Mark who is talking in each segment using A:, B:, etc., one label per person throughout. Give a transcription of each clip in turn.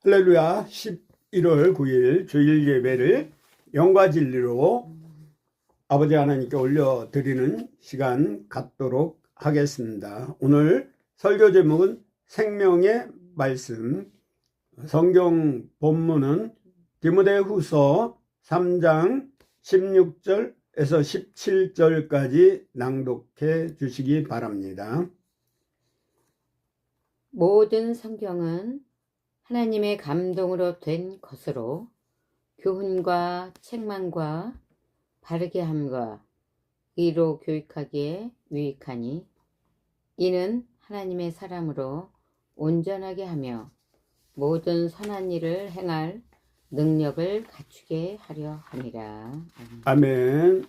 A: 할렐루야. 11월 9일 주일 예배를 영과 진리로 아버지 하나님께 올려드리는 시간 갖도록 하겠습니다. 오늘 설교 제목은 생명의 말씀, 성경 본문은 디모데후서 3장 16절에서 17절까지 낭독해 주시기 바랍니다.
B: 모든 성경은 하나님의 감동으로 된 것으로 교훈과 책망과 바르게 함과 의로 교육하기에 유익하니 이는 하나님의 사람으로 온전하게 하며 모든 선한 일을 행할 능력을 갖추게 하려 함이라.
A: 아멘.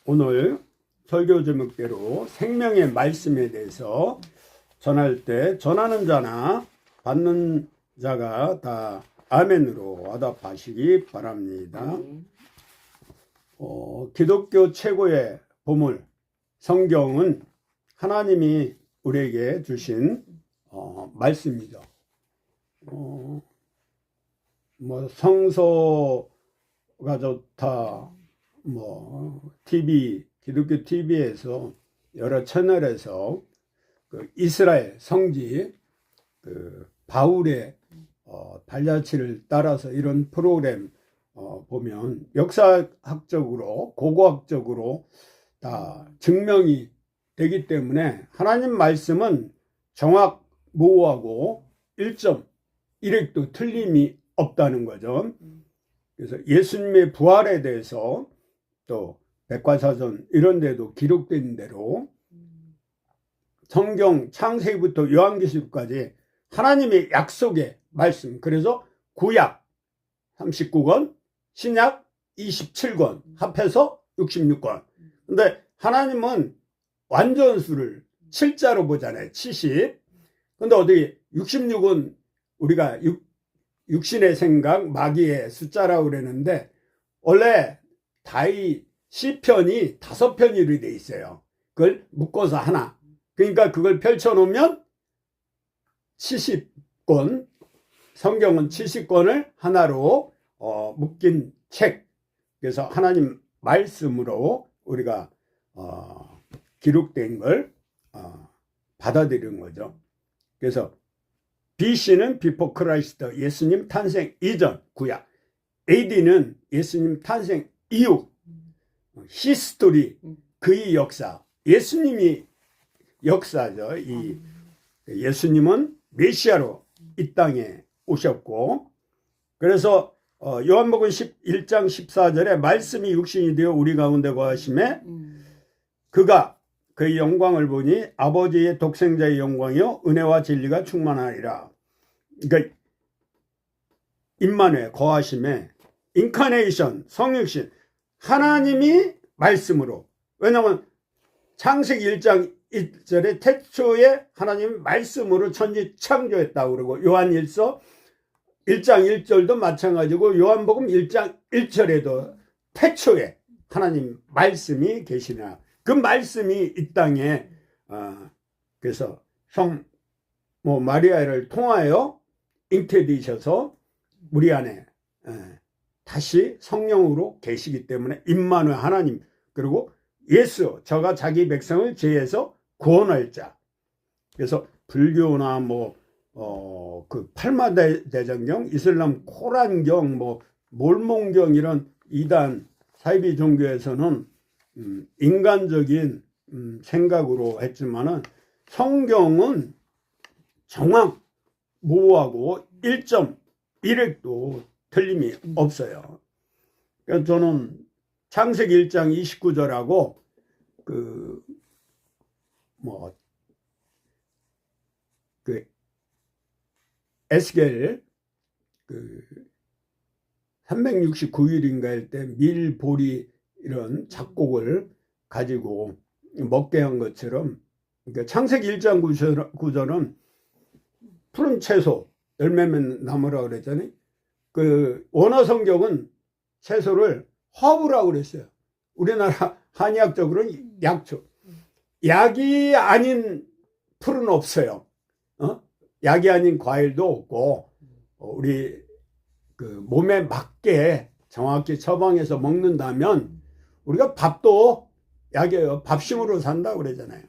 A: 오늘 설교 제목대로 생명의 말씀에 대해서 전할 때 전하는 자나 받는 자가 다 아멘으로 화답하시기 바랍니다. 기독교 최고의 보물 성경은 하나님이 우리에게 주신 말씀이죠. 뭐 성서가 좋다, TV, 기독교 TV에서 여러 채널에서 그 이스라엘 성지 바울의 발자취를 따라서 이런 프로그램 보면 역사학적으로 고고학적으로 다 증명이 되기 때문에 하나님 말씀은 정확무오하고 1.1획도 틀림이 없다는 거죠. 그래서 예수님의 부활에 대해서 또 백과사전 이런 데도 기록된 대로 성경 창세기부터 요한계시록까지 하나님의 약속의 말씀, 그래서 구약 39권, 신약 27권, 합해서 66권. 근데 하나님은 완전수를 7자로 보잖아요. 70. 근데 어디 66은 우리가 육신의 생각, 마귀의 숫자라고 그랬는데 원래 다이 시편이 5편으로 돼 있어요. 그걸 묶어서 하나. 그러니까 그걸 펼쳐놓으면 70권, 성경은 70권을 하나로 묶인 책. 그래서 하나님 말씀으로 우리가 기록된 걸 받아들이는 거죠. 그래서 BC는 Before Christ, 예수님 탄생 이전 구약. AD는 예수님 탄생 이후, 히스토리, 그의 역사. 예수님이 역사죠. 이 예수님은 메시아로 이 땅에 오셨고, 그래서 요한복음 11장 14절에 말씀이 육신이 되어 우리 가운데 거하심에 그가 그의 영광을 보니 아버지의 독생자의 영광이요 은혜와 진리가 충만하리라. 그러니까 임마누엘 거하심에 인카네이션 성육신 하나님이 말씀으로, 왜냐하면 창세기 1장 1절에 태초에 하나님 말씀으로 천지 창조했다고 그러고, 요한일서 1장 1절도 마찬가지고 요한복음 1장 1절에도 태초에 하나님 말씀이 계시나 그 말씀이 이 땅에 그래서 마리아를 통하여 잉태되셔서 우리 안에 다시 성령으로 계시기 때문에 임마누엘 하나님, 그리고 예수 저가 자기 백성을 죄에서 구원할 자. 그래서 불교나 그 팔마대장경, 이슬람 코란경, 몰몬경 이런 이단 사이비 종교에서는 인간적인 생각으로 했지만은 성경은 정확 모호하고 1.1획도 틀림이 없어요. 그래서 저는 창세기 1장 29절하고 에스겔 369일인가 할 때 밀보리 이런 작곡을 가지고 먹게 한 것처럼, 그러니까 창세기 1장 9절은 푸른 채소 열매면 나무라고 그랬잖아요. 그 원어 성경은 채소를 허브라고 그랬어요. 우리나라 한의학적으로는 약초. 약이 아닌 풀은 없어요. 약이 아닌 과일도 없고, 우리 그 몸에 맞게 정확히 처방해서 먹는다면 우리가 밥도 약이에요. 밥심으로 산다고 그러잖아요.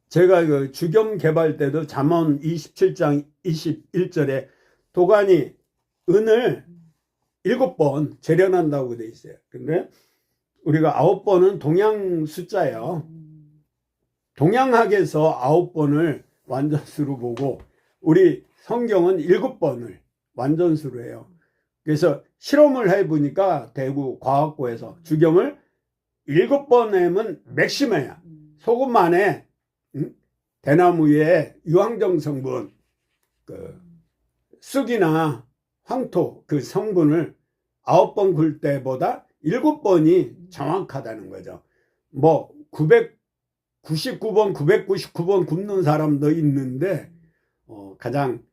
A: 제가 그 주겸 개발 때도 잠언 27장 21절에 도가니 은을 7번 재련한다고 돼 있어요. 근데 우리가 9번은 동양 숫자예요. 동양학에서 9번을 완전수로 보고 우리 성경은 7번을 완전수로 해요. 그래서 실험을 해보니까 대구 과학고에서 주겸을 7번 하면 맥시멈이야. 소금 안에 대나무의 유황정 성분, 그 쑥이나 황토 그 성분을 9번 굴 때보다 7번이 정확하다는 거죠. 뭐 999번, 999번 굽는 사람도 있는데 가장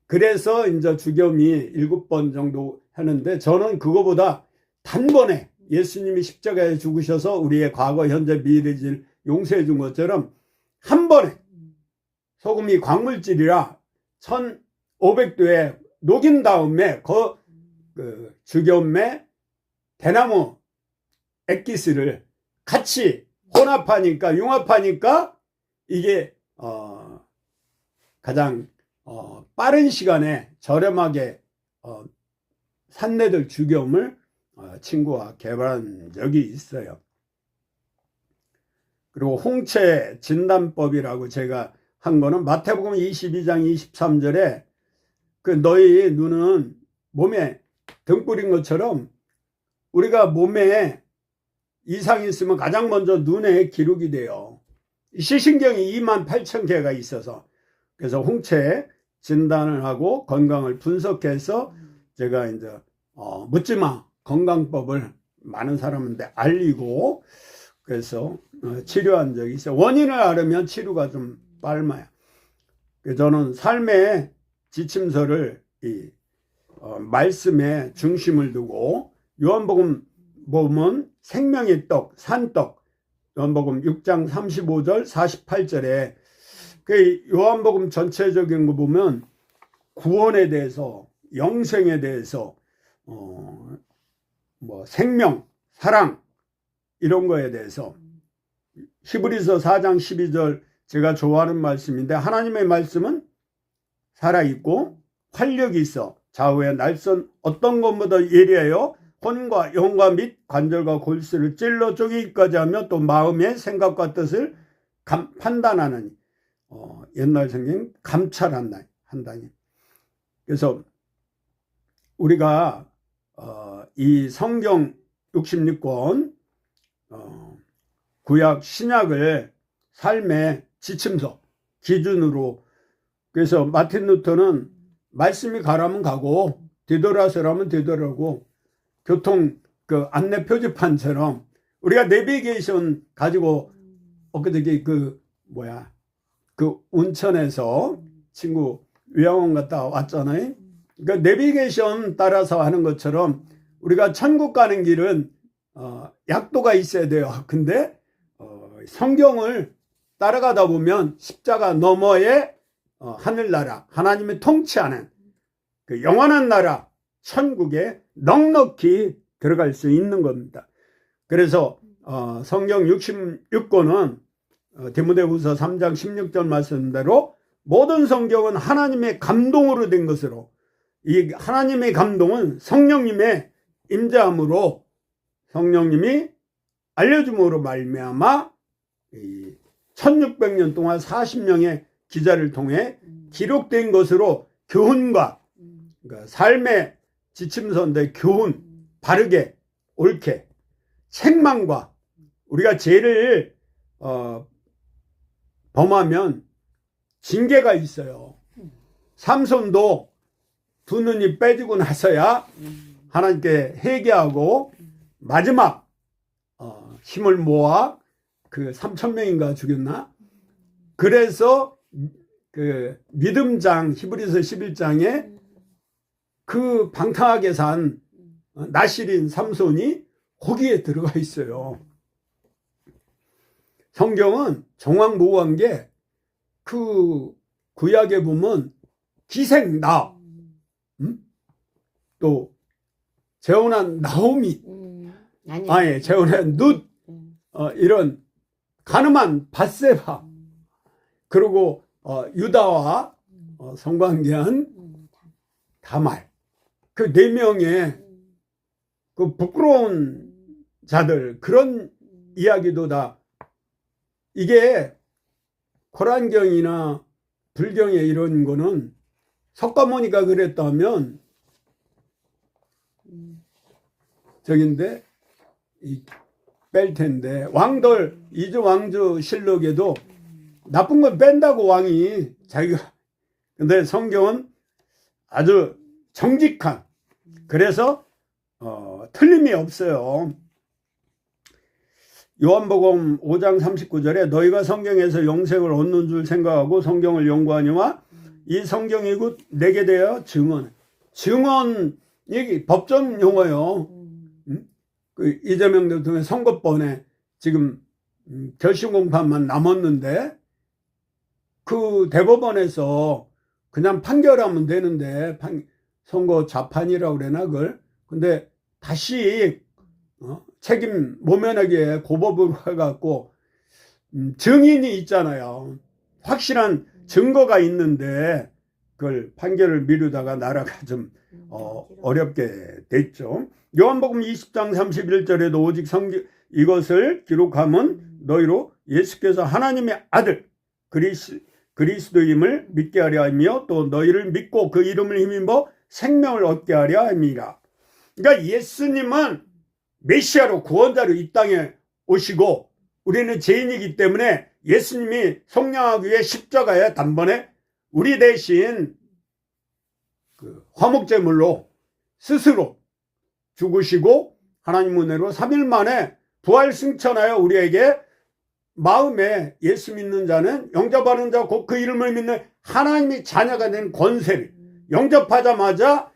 A: 그래서 이제 주겸이 7번 정도 하는데 저는 그거보다 단번에 예수님이 십자가에 죽으셔서 우리의 과거, 현재, 미래를 용서해 준 것처럼 한 번에 소금이 광물질이라 1500도에 녹인 다음에 그 주겸의 대나무 액기스를 같이 혼합하니까 융합하니까 이게 가장 빠른 시간에 저렴하게 산내들 주겸을 친구와 개발한 적이 있어요. 그리고 홍채 진단법이라고 제가 한 거는 마태복음 22장 23절에 그 너희 눈은 몸에 등불인 것처럼 우리가 몸에 이상이 있으면 가장 먼저 눈에 기록이 돼요. 시신경이 28,000개가 있어서 그래서 홍채 진단을 하고 건강을 분석해서 제가 이제 묻지마 건강법을 많은 사람한테 알리고 그래서 치료한 적이 있어요. 원인을 알으면 치료가 좀 빨라요. 저는 삶의 지침서를 말씀에 중심을 두고 요한복음 보면 생명의 떡, 산떡 요한복음 6장 35절 48절에 그 요한복음 전체적인 거 보면 구원에 대해서 영생에 대해서 뭐 생명, 사랑 이런 거에 대해서 히브리서 4장 12절 제가 좋아하는 말씀인데 하나님의 말씀은 살아있고 활력이 있어 좌우에 날선 어떤 것보다 예리하여 혼과 영과 및 관절과 골수를 찔러 쪼개기까지 하며 또 마음의 생각과 뜻을 판단하는 옛날 성경 감찰한다니. 그래서 우리가 이 성경 66권 구약 신약을 삶의 지침서 기준으로 그래서 마틴 루터는 말씀이 가라면 가고 뒤돌아서라면 뒤돌아오고 교통 그 안내 표지판처럼 우리가 내비게이션 가지고 엊그저께 그 운천에서 친구 요양원 갔다 왔잖아요. 그러니까 내비게이션 따라서 하는 것처럼 우리가 천국 가는 길은 약도가 있어야 돼요. 근데 성경을 따라가다 보면 십자가 너머에 하늘나라 하나님이 통치하는 그 영원한 나라 천국에 넉넉히 들어갈 수 있는 겁니다. 그래서 성경 66권은 디모데후서 3장 16절 말씀대로 모든 성경은 하나님의 감동으로 된 것으로 이 하나님의 감동은 성령님의 임재함으로 성령님이 알려줌으로 말미암아 1600년 동안 40명의 기자를 통해 기록된 것으로 교훈과 그러니까 삶의 지침서인데 교훈, 바르게, 옳게, 책망과 우리가 죄를 범하면 징계가 있어요. 삼손도 두 눈이 빼지고 나서야 하나님께 회개하고 마지막 힘을 모아 그 3,000명인가 죽였나? 그래서 그 믿음장 히브리서 11장에 그 방탕하게 산 나실인 삼손이 거기에 들어가 있어요. 성경은 정황모호한 게 그 구약에 보면 기생나, 또 재혼한 나오미, 아니 재혼한 룻, 이런 가늠한 밧세바, 그리고 유다와 성관계한 다말, 그 네 명의 그 부끄러운 자들, 그런 이야기도 다, 이게 코란경이나 불경에 이런 거는 석가모니가 그랬다면 저긴데 뺄 텐데, 왕들 이주 왕조 실록에도 나쁜 건 뺀다고 왕이 자기가. 근데 성경은 아주 정직한, 그래서 틀림이 없어요. 요한복음 5장 39절에 너희가 성경에서 영생을 얻는 줄 생각하고 성경을 연구하니와 이 성경이 곧 내게 대하여 증언이 법정 용어요. 그 이재명 대통령 선거번에 지금 결심 공판만 남았는데, 그 대법원에서 그냥 판결하면 되는데, 선거 자판이라고 그러나 그걸. 근데 다시 책임 모면하게 고법으로 해갖고 증인이 있잖아요. 확실한 증거가 있는데 그걸 판결을 미루다가 나라가 좀 어렵게 됐죠. 요한복음 20장 31절에도 오직 이것을 기록하면 너희로 예수께서 하나님의 아들 그리스도임을 믿게 하려 하며 또 너희를 믿고 그 이름을 힘입어 생명을 얻게 하려 함이라. 그러니까 예수님은 메시아로 구원자로 이 땅에 오시고 우리는 죄인이기 때문에 예수님이 속량하기 위해 십자가에 단번에 우리 대신 그 화목제물로 스스로 죽으시고 하나님 은혜로 3일 만에 부활 승천하여 우리에게 마음에 예수 믿는 자는 영접하는 자 곧 그 이름을 믿는 하나님의 자녀가 된 권세를 영접하자마자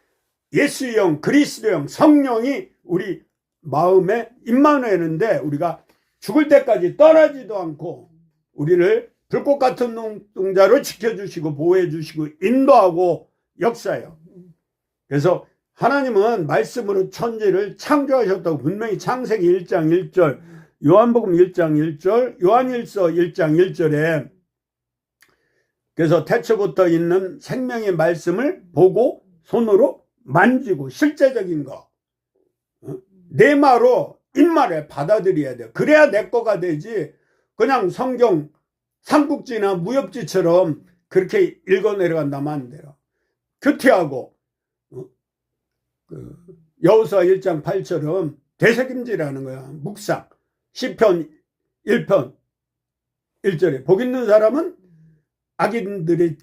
A: 예수의 영, 그리스도의 영, 성령이 우리 마음에 임만하는데 우리가 죽을 때까지 떠나지도 않고 우리를 불꽃 같은 눈동자로 지켜주시고 보호해주시고 인도하고 역사해요. 그래서 하나님은 말씀으로 천지를 창조하셨다고 분명히 창세기 1장 1절, 요한복음 1장 1절, 요한일서 1장 1절에 그래서 태초부터 있는 생명의 말씀을 보고 손으로 만지고 실제적인 거 내 말로 입말에 받아들여야 돼요. 그래야 내 거가 되지 그냥 성경 삼국지나 무협지처럼 그렇게 읽어 내려간다면 안 돼요. 교태하고 여호수아 1장 8처럼 되새김질하는 거야. 묵상 시편 1편 1절에 복 있는 사람은 악인들의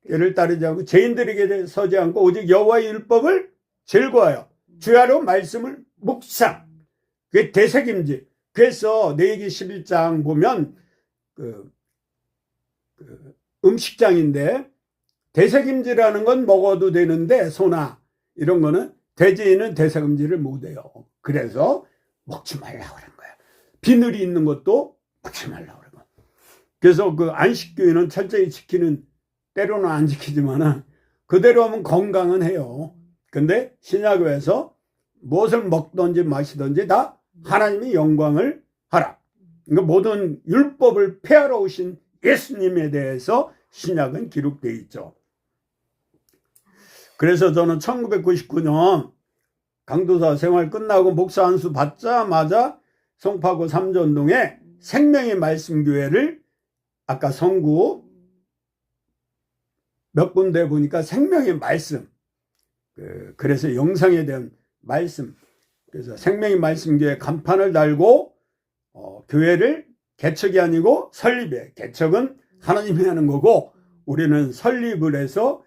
A: 예를 따르지 않고 죄인들에게 서지 않고 오직 여호와의 율법을 즐거워하여 주야로 말씀을 묵상. 그게 되새김질. 그래서 내기 11장 보면 음식장인데 되새김질하는 건 먹어도 되는데 소나 이런 거는 돼지는 되새김질을 못해요. 그래서 먹지 말라고 그런 거야. 비늘이 있는 것도 먹지 말라고 그런 거야. 그래서 그 안식교회는 철저히 지키는, 때로는 안 지키지만 그대로 하면 건강은 해요. 근데 신약교회에서 무엇을 먹든지 마시든지 다 하나님의 영광을 하라. 그러니까 모든 율법을 폐하러 오신 예수님에 대해서 신약은 기록되어 있죠. 그래서 저는 1999년 강도사 생활 끝나고 목사 안수 받자마자 송파구 삼전동에 생명의 말씀 교회를 아까 성구 몇 군데 보니까 생명의 말씀, 그래서 영상에 대한 말씀, 그래서 생명의 말씀 교회 간판을 달고 교회를 개척이 아니고 설립해. 개척은 하나님이 하는 거고 우리는 설립을 해서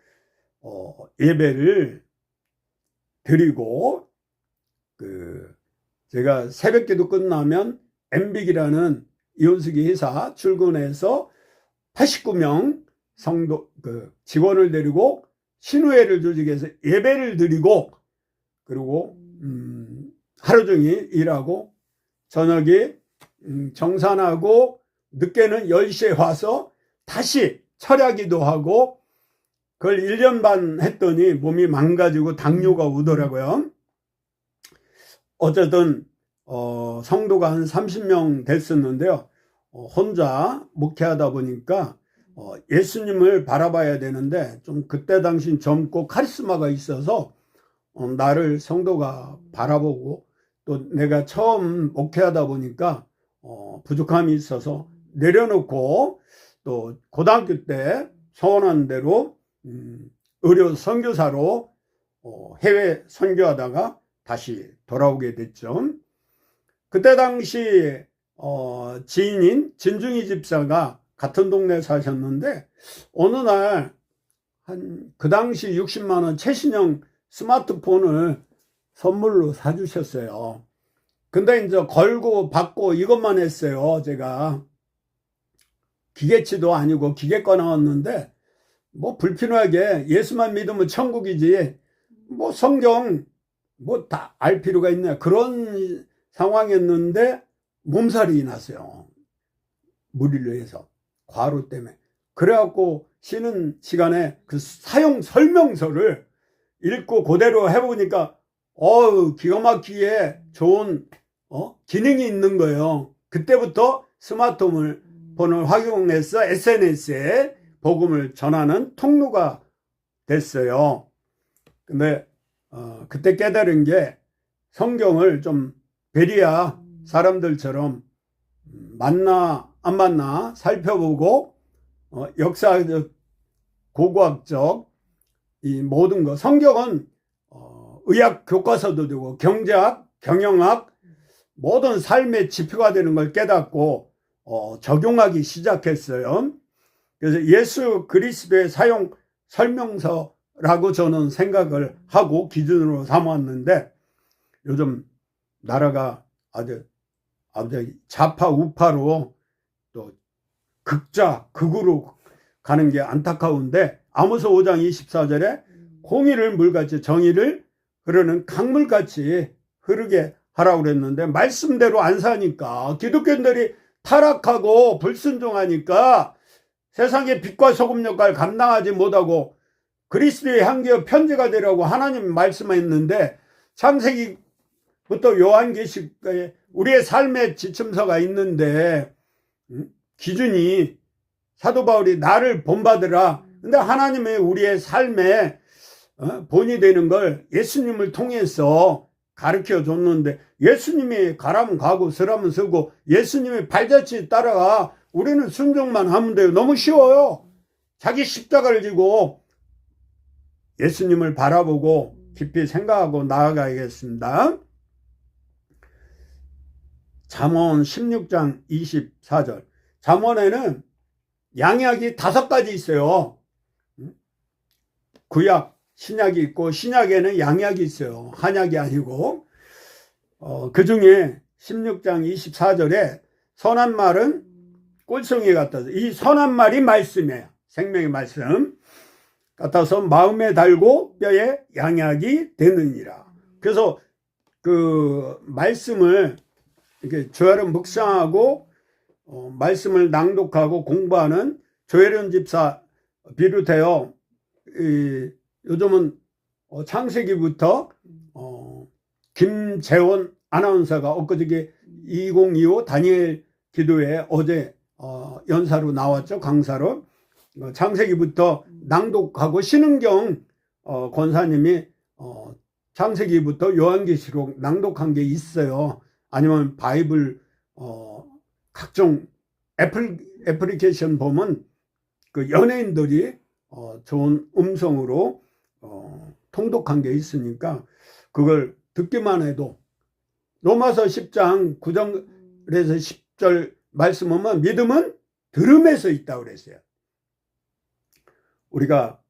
A: 예배를 드리고 제가 새벽기도 끝나면 엠빅이라는 이혼수기 회사 출근해서 89명 성도 직원을 데리고 신우회를 조직해서 예배를 드리고 그리고 하루 종일 일하고 저녁에 정산하고 늦게는 10시에 와서 다시 철야기도 하고 그걸 1년 반 했더니 몸이 망가지고 당뇨가 오더라고요. 어쨌든 성도가 한 30명 됐었는데요. 혼자 목회하다 보니까 예수님을 바라봐야 되는데 좀 그때 당시 젊고 카리스마가 있어서 나를 성도가 바라보고 또 내가 처음 목회하다 보니까 부족함이 있어서 내려놓고 또 고등학교 때 소원한 대로 의료 선교사로 해외 선교하다가 다시 돌아오게 됐죠. 그때 당시 지인인 진중희 집사가 같은 동네에 사셨는데 어느 날 그 당시 60만 원 최신형 스마트폰을 선물로 사주셨어요. 근데 이제 걸고 받고 이것만 했어요. 제가 기계치도 아니고 기계과 나왔는데 뭐 불필요하게 예수만 믿으면 천국이지 뭐 성경 뭐 다 알 필요가 있냐 그런 상황이었는데 몸살이 났어요. 무리를 해서 과로 때문에. 그래갖고 쉬는 시간에 그 사용 설명서를 읽고 그대로 해보니까 기가 막히게 좋은 기능이 있는 거예요. 그때부터 스마트폰을 활용해서 SNS에 복음을 전하는 통로가 됐어요. 근데 그때 깨달은 게 성경을 좀 베리아 사람들처럼 맞나 안 맞나 살펴보고 역사적 고고학적 이 모든 거 성경은 의학 교과서도 되고 경제학, 경영학 모든 삶의 지표가 되는 걸 깨닫고 적용하기 시작했어요. 그래서 예수 그리스도의 사용 설명서라고 저는 생각을 하고 기준으로 삼았는데 요즘 나라가 아주 좌파 우파로 또 극으로 가는 게 안타까운데 아모스 5장 24절에 공의를 물같이 정의를 흐르는 강물같이 흐르게 하라고 그랬는데 말씀대로 안 사니까 기독교인들이 타락하고 불순종하니까 세상의 빛과 소금 역할을 감당하지 못하고 그리스도의 향기와 편지가 되라고 하나님 말씀했는데 창세기부터 요한계시록에 우리의 삶의 지침서가 있는데 기준이 사도 바울이 나를 본받으라. 근데 하나님의 우리의 삶에 본이 되는 걸 예수님을 통해서 가르쳐 줬는데 예수님이 가라면 가고 서라면 서고 예수님의 발자취 따라가 우리는 순종만 하면 돼요. 너무 쉬워요. 자기 십자가를 지고 예수님을 바라보고 깊이 생각하고 나아가야겠습니다. 잠언 16장 24절. 잠언에는 양약이 5가지 있어요. 구약, 신약이 있고 신약에는 양약이 있어요. 한약이 아니고. 그 중에 16장 24절에 선한 말은 꿀송이 같아서 이 선한 말이 말씀이에요. 생명의 말씀 같아서 마음에 달고 뼈에 양약이 되느니라. 그래서 그 말씀을 이렇게 조혜련 묵상하고 말씀을 낭독하고 공부하는 조혜련 집사 비롯해요. 요즘은 창세기부터 김재원 아나운서가 엊그저께 2025 다니엘 기도회 어제 연사로 나왔죠. 강사로. 창세기부터 낭독하고 신은경 권사님이 창세기부터 요한계시록 낭독한 게 있어요. 아니면 바이블 각종 애플리케이션 보면 그 연예인들이 좋은 음성으로 통독한 게 있으니까 그걸 듣기만 해도 로마서 10장 9절에서 10절 말씀 보면 믿음은 들음에서 있다고 그랬어요. 우리가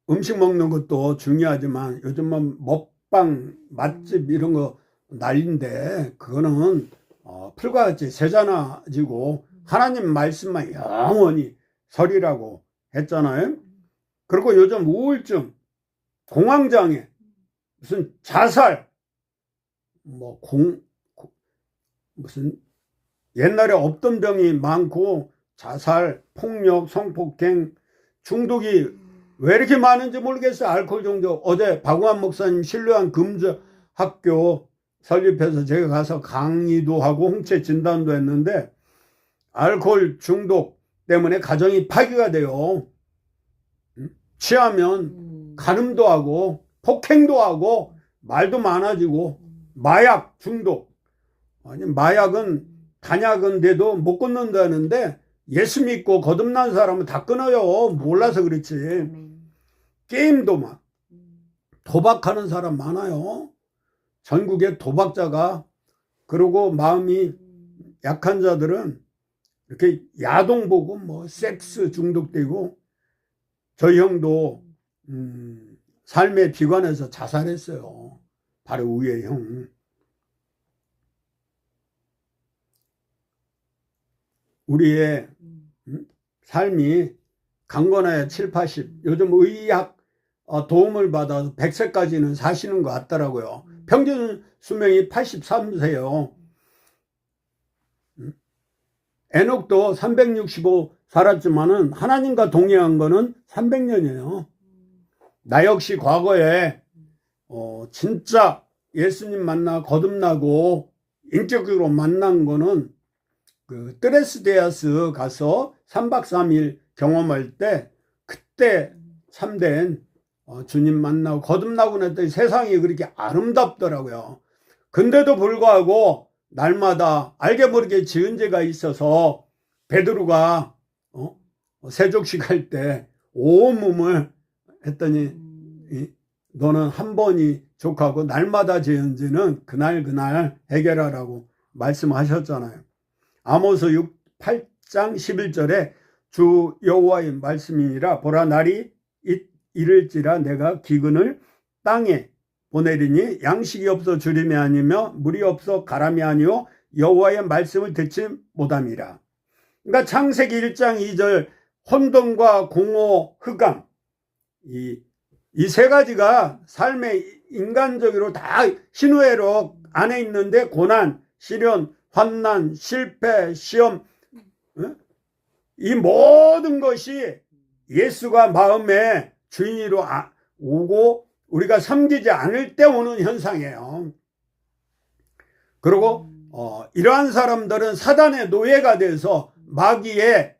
A: 음식 먹는 것도 중요하지만 요즘은 먹방 맛집 이런 거 난리인데 그거는 풀과 같이 세자나지고 하나님 말씀만 영원히 서리라고 했잖아요. 그리고 요즘 우울증, 공황장애, 무슨 자살, 무슨 옛날에 없던 병이 많고 자살, 폭력, 성폭행, 중독이 왜 이렇게 많은지 모르겠어요. 알코올 중독. 어제 박우환 목사님 신뢰한 금주 학교 설립해서 제가 가서 강의도 하고 홍채 진단도 했는데 알코올 중독 때문에 가정이 파괴가 돼요. 취하면 간음도 하고 폭행도 하고 말도 많아지고 마약 중독. 아니 마약은 단약은 돼도 못 끊는다는데 예수 믿고 거듭난 사람은 다 끊어요. 몰라서 그렇지. 게임도 막 도박하는 사람 많아요. 전국에 도박자가. 그리고 마음이 약한 자들은 이렇게 야동 보고 뭐 섹스 중독되고 저희 형도 삶의 비관에서 자살했어요. 바로 위에 형. 우리의 삶이 강건하여 7, 80 요즘 의학 도움을 받아서 100세까지는 사시는 것 같더라고요. 평균 수명이 83세요. 에녹도 365 살았지만은 하나님과 동행한 거는 300년이에요. 나 역시 과거에 진짜 예수님 만나 거듭나고 인격적으로 만난 거는 그 뜨레스데아스 가서 3박 3일 경험할 때 그때 참된 주님 만나고 거듭나고 났더니 세상이 그렇게 아름답더라고요. 근데도 불구하고 날마다 알게 모르게 지은 죄가 있어서 베드로가 세족식 할 때 온몸을 했더니 너는 한 번이 족하고 날마다 지은 죄는 그날 해결하라고 말씀하셨잖아요. 아모스 8장 11절에 주 여호와의 말씀이니라 보라 날이 이를지라 내가 기근을 땅에 보내리니 양식이 없어 주림이 아니며 물이 없어 가람이 아니요 여호와의 말씀을 듣지 못함이라. 그러니까 창세기 1장 2절 혼돈과 공허 흑암 이 세 가지가 삶의 인간적으로 다 신우회로 안에 있는데 고난, 시련, 환난, 실패, 시험 이 모든 것이 예수가 마음의 주인으로 오고 우리가 섬기지 않을 때 오는 현상이에요. 그리고 이러한 사람들은 사단의 노예가 돼서 마귀의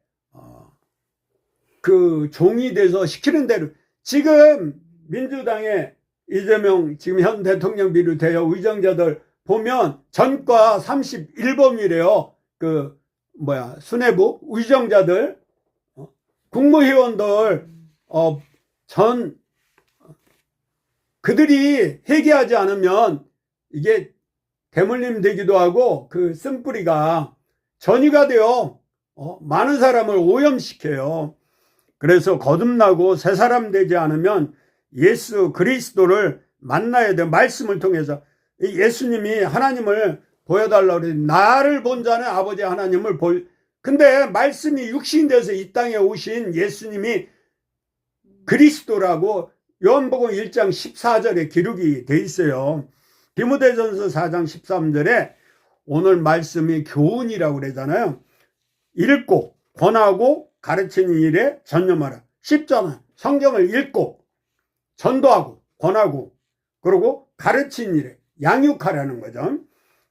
A: 그 종이 돼서 시키는 대로 지금 민주당의 이재명 지금 현 대통령 비롯해요 의정자들 보면 전과 31범이래요. 그 수뇌부 의정자들 국무위원들 그들이 회개하지 않으면 이게 대물림 되기도 하고 그 쓴뿌리가 전이가 되어 많은 사람을 오염시켜요. 그래서 거듭나고 새 사람 되지 않으면 예수 그리스도를 만나야 돼. 말씀을 통해서 예수님이 하나님을 보여달라고 그래. 나를 본 자는 아버지 하나님을 근데 말씀이 육신 돼서 이 땅에 오신 예수님이 그리스도라고 요한복음 1장 14절에 기록이 돼 있어요. 디모데전서 4장 13절에 오늘 말씀이 교훈이라고 그러잖아요. 읽고 권하고 가르치는 일에 전념하라. 쉽잖아요. 성경을 읽고 전도하고 권하고 그리고 가르치는 일에 양육하라는 거죠.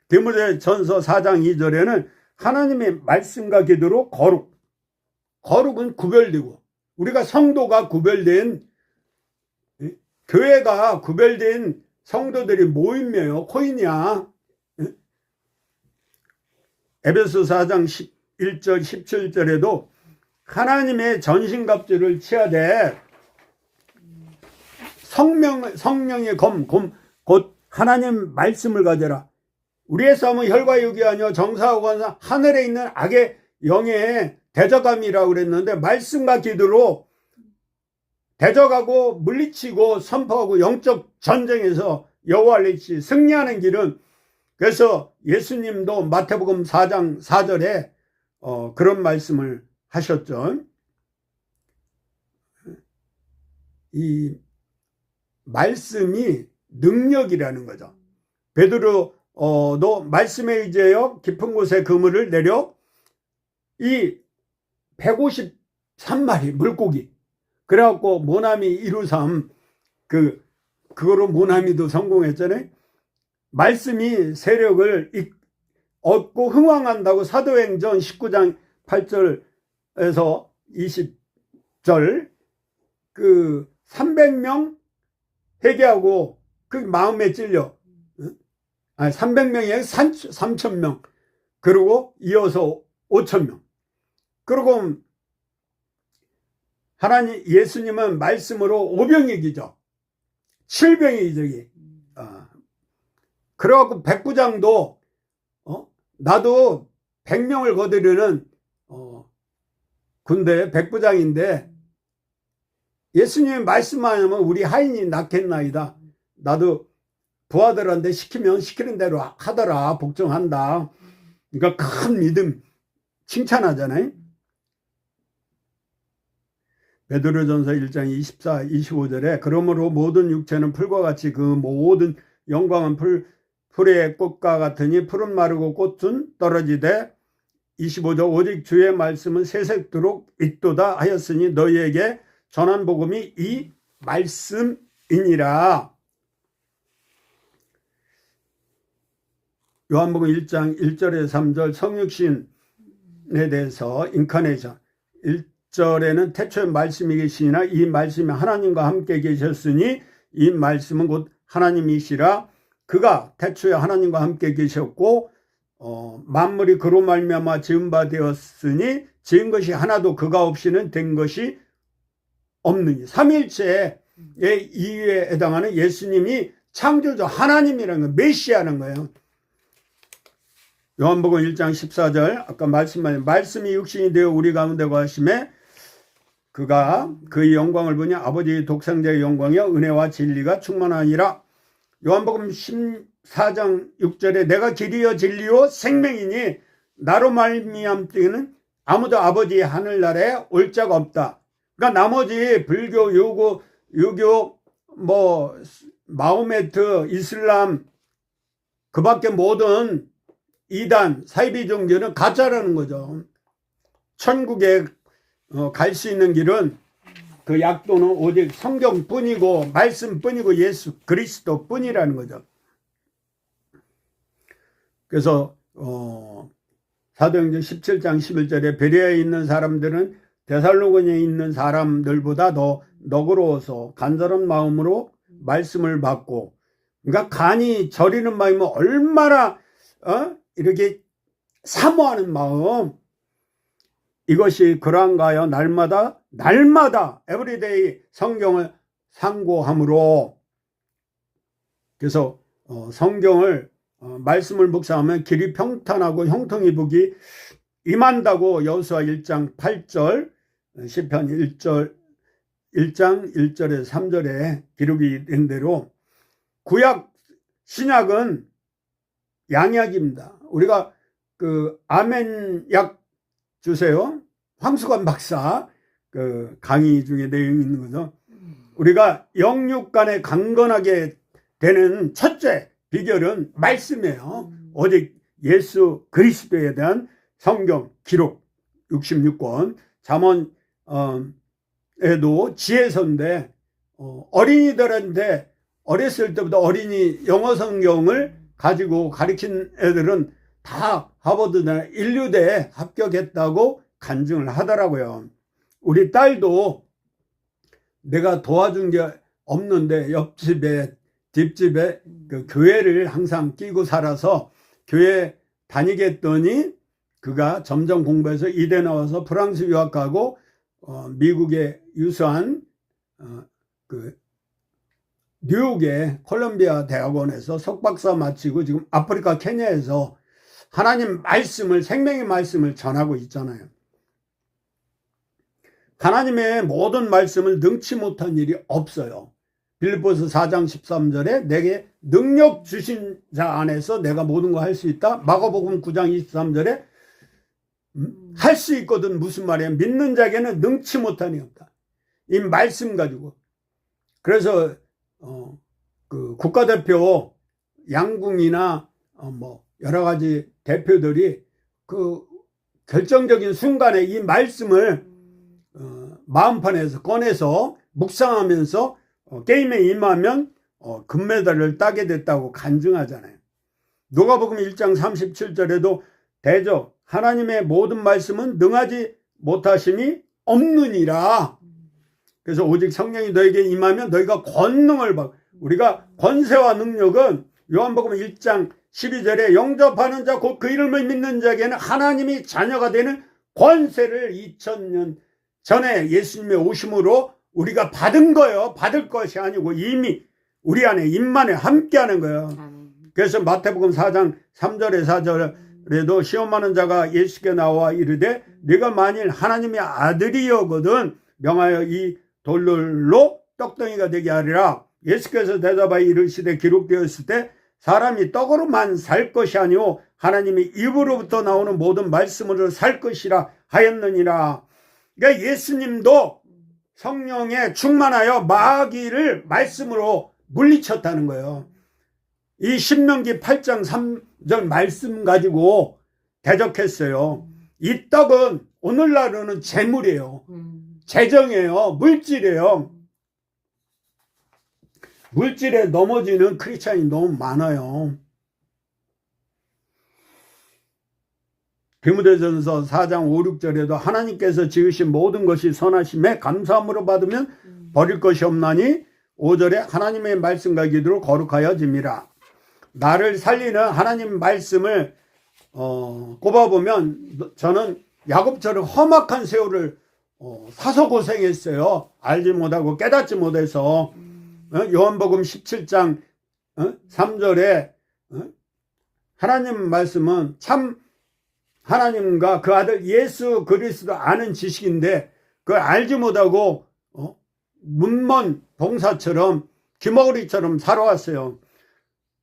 A: 디모데전서 4장 2절에는 하나님의 말씀과 기도로 거룩은 구별되고 우리가 성도가 구별된 교회가 구별된 성도들이 모임이에요. 코인이야. 에베소 4장 11절 17절에도 하나님의 전신갑주를 취하되 성령의 곧 하나님 말씀을 가져라. 우리의 싸움은 혈과 육이 아니요 정사하고 하늘에 있는 악의 영의 대적함이라고 그랬는데 말씀과 기도로 대적하고 물리치고 선포하고 영적 전쟁에서 여호와를 승리하는 길은 그래서 예수님도 마태복음 4장 4절에 그런 말씀을 하셨죠. 이 말씀이 능력이라는 거죠. 베드로도 말씀에 의지하여 깊은 곳에 그물을 내려 이 153마리 물고기 그래갖고 모나미 153 그거로 모나미도 성공했잖아요. 말씀이 세력을 얻고 흥왕한다고 사도행전 19장 8절에서 20절 300명 회개하고 그 마음에 찔려 300명에 3,000명 그리고 이어서 5,000명 그리고 하나님 예수님은 말씀으로 5병 이기죠. 7병이 이기죠. 그래갖고 백부장도 나도 100명을 거두려는 군대 백부장인데 예수님이 말씀하면 우리 하인이 낫겠나이다. 나도 부하들한테 시키면 시키는 대로 하더라. 복종한다. 그러니까 큰 믿음 칭찬하잖아요. 베드로전서 1장 24, 25절에 그러므로 모든 육체는 풀과 같이 그 모든 영광은 풀의 꽃과 같으니 풀은 마르고 꽃은 떨어지되 25절 오직 주의 말씀은 세세토록 있도다 하였으니 너희에게 전한 복음이 이 말씀이니라. 요한복음 1장 1절에 3절 성육신에 대해서 인카네이션 1절에는 태초에 말씀이 계시니라 이 말씀이 하나님과 함께 계셨으니 이 말씀은 곧 하나님이시라 그가 태초에 하나님과 함께 계셨고 만물이 그로 말미암아 지은 바 되었으니 지은 것이 하나도 그가 없이는 된 것이 없느니 삼일체의 이유에 해당하는 예수님이 창조주 하나님이라는 거예요. 메시아라는 거예요. 요한복음 1장 14절 아까 말씀이 육신이 되어 우리 가운데 거하심에 그가 그의 영광을 보니 아버지의 독생자의 영광이여 은혜와 진리가 충만하니라. 요한복음 14장 6절에 내가 길이요 진리요 생명이니 나로 말미암기는 아무도 아버지의 하늘나라에 올 자가 없다. 그러니까 나머지 불교, 유교, 마호메트, 이슬람 그 밖에 모든 이단, 사이비 종교는 가짜라는 거죠. 천국에 갈 수 있는 길은 그 약도는 오직 성경뿐이고 말씀뿐이고 예수 그리스도뿐이라는 거죠. 그래서 사도행전 17장 11절에 베레아에 있는 사람들은 데살로니가에 있는 사람들보다 더 너그러워서 간절한 마음으로 말씀을 받고 그러니까 간이 저리는 마음이 얼마나 이렇게 사모하는 마음 이것이 그러한가 하여 날마다 에브리데이 성경을 상고함으로 그래서 성경을 말씀을 묵상하면 길이 평탄하고 형통이 복이 임한다고 여호수아 1장 8절 시편 1장 1절에서 3절에 기록이 된 대로 구약 신약은 양약입니다. 우리가 아멘 약 주세요. 황수관 박사 강의 중에 내용이 있는 거죠. 우리가 영육 간에 강건하게 되는 첫째 비결은 말씀이에요. 오직 예수 그리스도에 대한 성경 기록 66권 잠언에도 지혜서인데 어린이들한테 어렸을 때부터 어린이 영어 성경을 가지고 가르친 애들은 다 하버드나 인류대에 합격했다고 간증을 하더라고요. 우리 딸도 내가 도와준 게 없는데 옆집에 뒷집에 그 교회를 항상 끼고 살아서 교회 다니겠더니 그가 점점 공부해서 이대 나와서 프랑스 유학하고 미국의 유수한 뉴욕의 콜롬비아 대학원에서 석박사 마치고 지금 아프리카 케냐에서 하나님 말씀을 생명의 말씀을 전하고 있잖아요. 하나님의 모든 말씀을 능치 못한 일이 없어요. 빌립보서 4장 13절에 내게 능력 주신 자 안에서 내가 모든 거 할 수 있다. 마가복음 9장 23절에 할 수 있거든. 무슨 말이야? 믿는 자에게는 능치 못한 이 없다. 이 말씀 가지고. 그래서 그 국가대표 양궁이나 여러 가지 대표들이 그 결정적인 순간에 이 말씀을 마음판에서 꺼내서 묵상하면서 게임에 임하면 금메달을 따게 됐다고 간증하잖아요. 누가복음 1장 37절에도 대저 하나님의 모든 말씀은 능하지 못하심이 없느니라. 그래서 오직 성령이 너에게 임하면 너희가 권능을 받고, 우리가 권세와 능력은 요한복음 1장 12절에 영접하는 자 곧 그 이름을 믿는 자에게는 하나님이 자녀가 되는 권세를 2000년 전에 예수님의 오심으로 우리가 받은 거예요. 받을 것이 아니고 이미 우리 안에 임만에 함께하는 거예요. 그래서 마태복음 4장 3절에 4절에도 시험하는 자가 예수께 나와 이르되 네가 만일 하나님의 아들이여거든 명하여 이 돌로 떡덩이가 되게 하리라. 예수께서 대답하여 이르시되 기록되었을 때 사람이 떡으로만 살 것이 아니오 하나님의 입으로부터 나오는 모든 말씀으로 살 것이라 하였느니라. 그러니까 예수님도 성령에 충만하여 마귀를 말씀으로 물리쳤다는 거예요. 이 신명기 8장 3절 말씀 가지고 대적했어요. 이 떡은 오늘날로는 재물이에요. 재정이에요. 물질이에요. 물질에 넘어지는 크리스찬이 너무 많아요. 디모데전서 4장 5, 6절에도 하나님께서 지으신 모든 것이 선하심에 감사함으로 받으면 버릴 것이 없나니 5절에 하나님의 말씀과 기도로 거룩하여짐이라. 나를 살리는 하나님 말씀을 꼽아보면 저는 야곱처럼 험악한 세월을 사서 고생했어요. 알지 못하고 깨닫지 못해서. 요한복음 17장 3절에 하나님 말씀은 참 하나님과 그 아들 예수 그리스도 아는 지식인데 그걸 알지 못하고 눈먼 봉사처럼 기머거리처럼 살아왔어요.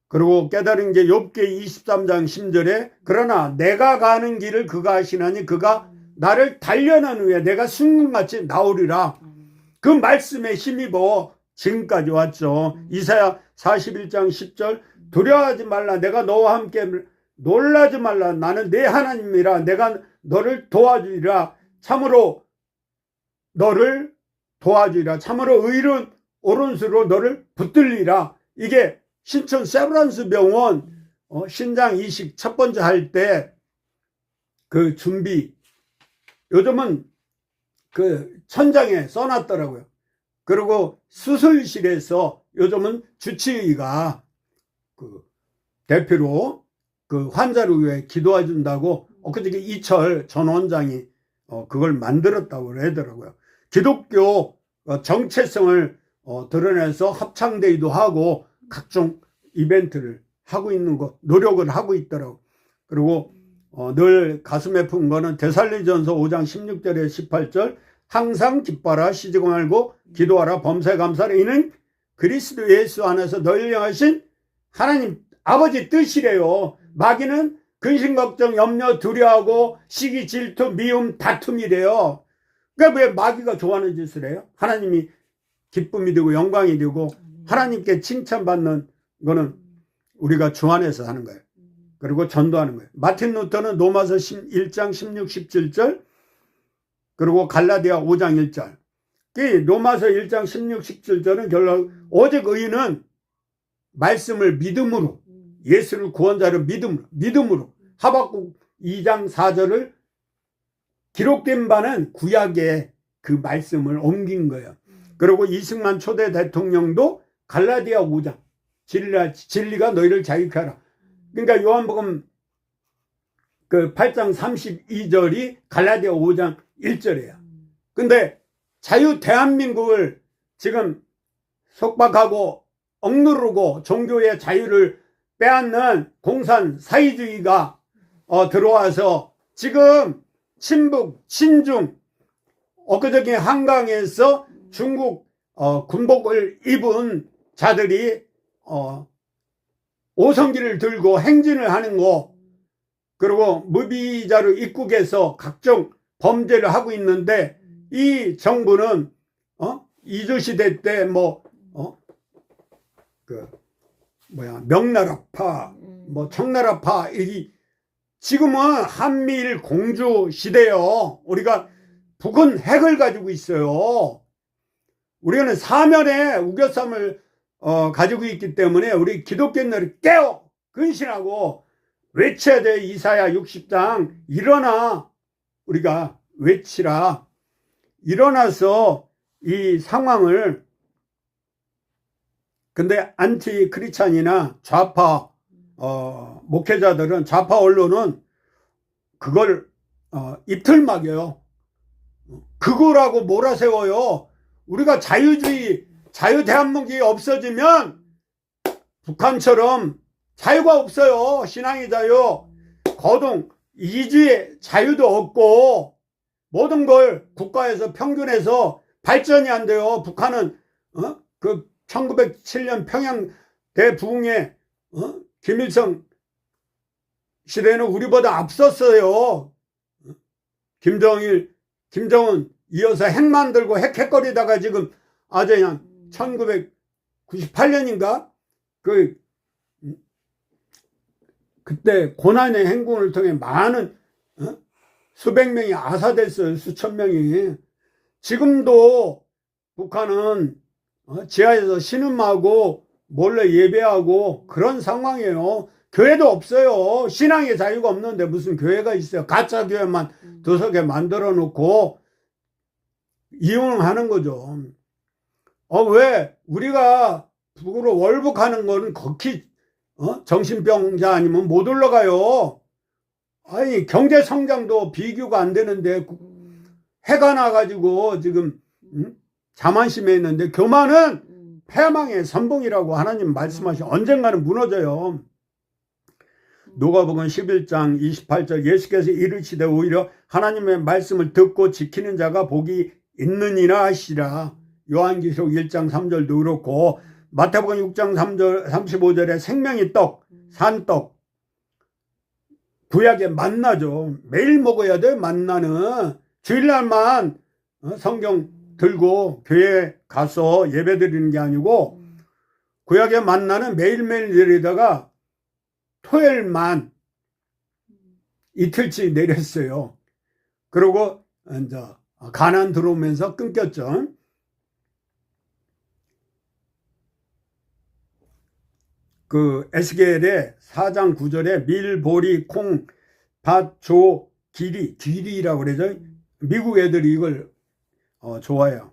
A: 그리고 깨달은 게 욥기 23장 10절에 그러나 내가 가는 길을 그가 아시나니 그가 나를 단련한 후에 내가 순금같이 나오리라. 그 말씀에 힘입어 지금까지 왔죠. 이사야 41장 10절 두려워하지 말라 내가 너와 함께 놀라지 말라 나는 내 하나님이라 내가 너를 도와주리라 참으로 너를 도와주리라 참으로 의로운 오른수로 너를 붙들리라. 이게 신촌 세브란스 병원 신장 이식 첫 번째 할 때 그 준비 요즘은 그 천장에 써놨더라고요. 그리고 수술실에서 요즘은 주치의가 그 대표로 그 환자를 위해 기도해 준다고 그저께 이철 전 원장이 그걸 만들었다고 하더라고요. 기독교 정체성을 드러내서 합창대회도 하고 각종 이벤트를 하고 있는 거 노력을 하고 있더라고. 그리고 늘 가슴에 푼 거는 데살로니가전서 5장 16절에 18절 항상 기뻐하라 쉬지 말고 기도하라 범사에 감사하라 이는 그리스도 예수 안에서 너희를 향하신 하나님 아버지 뜻이래요. 마귀는 근심 걱정 염려 두려워하고 시기 질투 미움 다툼이래요. 그러니까 왜 마귀가 좋아하는 짓을 해요? 하나님이 기쁨이 되고 영광이 되고 하나님께 칭찬받는 거는 우리가 주 안에서 하는 거예요. 그리고 전도하는 거예요. 마틴 루터는 로마서 1장 16, 17절 그리고 갈라디아 5장 1절 로마서 1장 16, 17절은 결국 오직 의인은 말씀을 믿음으로 예수를 구원자를 믿음으로 하박국 2장 4절을 기록된 바는 구약에 그 말씀을 옮긴 거예요. 그리고 이승만 초대 대통령도 갈라디아 5장 진리가 너희를 자유케 하라. 그러니까 요한복음 그 8장 32절이 갈라디아 5장 1절이에요. 근데 자유 대한민국을 지금 속박하고 억누르고 종교의 자유를 빼앗는 공산 사회주의가 들어와서 지금 친북 친중 엊그저께 한강에서 중국 군복을 입은 자들이 오성기를 들고 행진을 하는 거 그리고 무비자로 입국해서 각종 범죄를 하고 있는데 이 정부는 이조시대 때 명나라파 청나라파 지금은 한미일 공주 시대요. 우리가 북은 핵을 가지고 있어요. 우리는 사면에 우겨쌈을 가지고 있기 때문에 우리 기독교인들이 깨어 근신하고 외쳐야 돼. 이사야 60장 일어나. 우리가 외치라. 일어나서 이 상황을, 근데 안티 크리스찬이나 좌파 목회자들은, 좌파 언론은 그걸 입틀막이에요. 그거라고 몰아세워요. 우리가 자유주의, 자유대한민국이 없어지면 북한처럼 자유가 없어요. 신앙의 자유, 거동, 이주의 자유도 없고 모든 걸 국가에서 평균해서 발전이 안 돼요. 북한은 그 1907년 평양 대부흥회 김일성 시대는 우리보다 앞섰어요. 김정일, 김정은 이어서 핵 만들고 핵거리다가 지금 아주 그냥 1998년인가 그때 고난의 행군을 통해 많은 수백 명이 아사됐어요. 수천 명이. 지금도 북한은 지하에서 신음하고 몰래 예배하고 그런 상황이에요. 교회도 없어요. 신앙의 자유가 없는데 무슨 교회가 있어요. 가짜 교회만 두세 개 만들어 놓고 이용하는 거죠. 왜 우리가 북으로 월북하는 거는 극히 정신병자 아니면 못 올라가요. 아니 경제 성장도 비교가 안 되는데 해가 나가지고 지금 자만심에 있는데 교만은 패망의 선봉이라고 하나님 말씀하시 언젠가는 무너져요. 누가복음 11장 28절 예수께서 이르시되 오히려 하나님의 말씀을 듣고 지키는 자가 복이 있느니라 하시라. 요한계시록 1장 3절도 그렇고 마태복음 6장 3절 35절에 생명의 떡, 산떡, 구약의 만나죠. 매일 먹어야 돼. 만나는 주일날만 성경 들고 교회 가서 예배 드리는 게 아니고 구약의 만나는 매일매일 내리다가 토요일만 이틀치 내렸어요. 그리고 이제 가나안 들어오면서 끊겼죠. 그 에스겔의 4장 9절에 밀, 보리, 콩, 밭, 조, 기리라고 그러죠. 미국 애들이 이걸 좋아해요.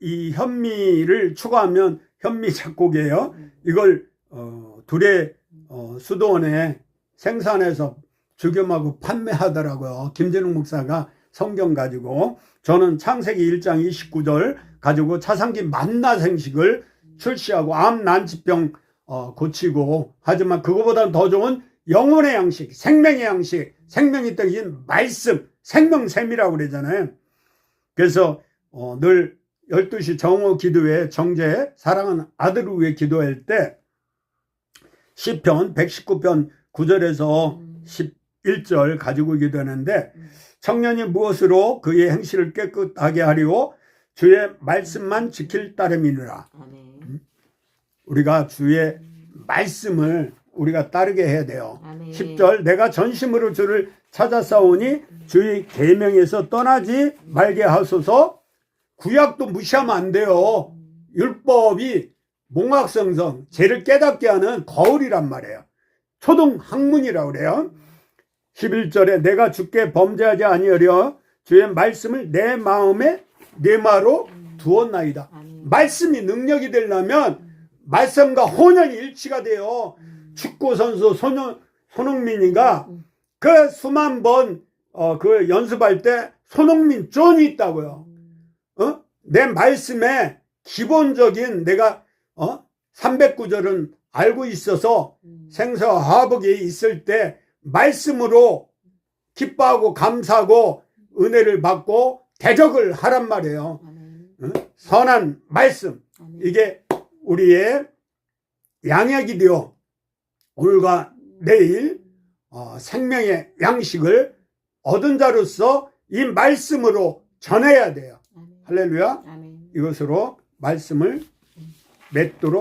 A: 이 현미를 추가하면 현미 작곡이에요. 이걸 둘의 수도원에 생산해서 죽염하고 판매하더라고요. 김진웅 목사가 성경 가지고. 저는 창세기 1장 29절 가지고 차상기 만나생식을 출시하고 암 난치병 고치고, 하지만 그거보다는 더 좋은 영혼의 양식, 생명의 양식, 생명이 떨어진 말씀, 생명샘이라고 그러잖아요. 그래서 늘 12시 정오 기도회 정제 사랑하는 아들을 위해 기도할 때 시편 119편 9절에서 11절 가지고 기도하는데, 청년이 무엇으로 그의 행실을 깨끗하게 하리오 주의 말씀만 지킬 따름이니라. 우리가 주의 말씀을 우리가 따르게 해야 돼요. 아멘. 10절 내가 전심으로 주를 찾아싸우니 주의 계명에서 떠나지 말게 하소서. 구약도 무시하면 안 돼요. 율법이 몽학성성, 죄를 깨닫게 하는 거울이란 말이에요. 초등 학문이라고 그래요. 11절에 내가 주께 범죄하지 아니하려 주의 말씀을 내 마음에 내마로 두었나이다. 말씀이 능력이 되려면 말씀과 혼연이 일치가 돼요. 축구 선수 손흥민이가 그 수만 번 그 연습할 때 손흥민 존이 있다고요. 내 말씀에 기본적인 내가 309절은 알고 있어서 생사와 화복이 있을 때 말씀으로 기뻐하고 감사하고 은혜를 받고 대적을 하란 말이에요. 선한 말씀, 이게 우리의 양약이 되어 오늘과 내일 생명의 양식을 얻은 자로서 이 말씀으로 전해야 돼요. 할렐루야. 이것으로 말씀을 맺도록